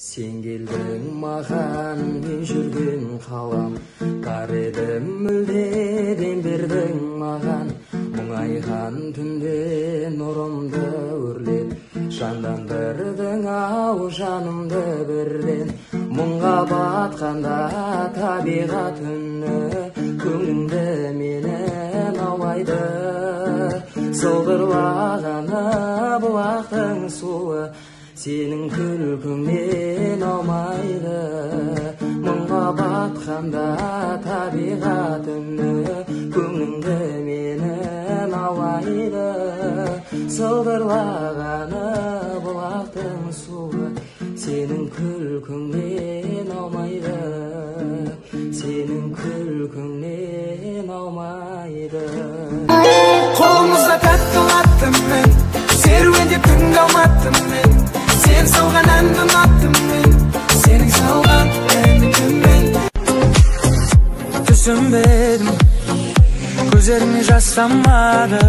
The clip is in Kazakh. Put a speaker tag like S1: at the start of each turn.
S1: Sen geldin mağan, men жүргөн қалам. Каредім мүлдеден бердің маған. Мұңайған түнде нұрымды өрлеп, жандандырдың ау жанымды бірден. Мұңға батқанда табиғат үні, көңілімді менен аулайды. Сылдырлағаны бұлақтың суы, senin күлкіңнен аумайды. Мұңға батқанда табиғат үні, көңілімді менен аулайды. Сылдырлағаны бұлақтың суы, senin күлкіңнен аумайды. Senin күлкіңнен аумайды.
S2: Қолымызда тәттілаттым мен, серуендеп күн қалматтым мен. Sen salgan әнді ұнаттым мен, сенің салған әнді күнмен. Түсінбедім, көздеріңе жас тамады.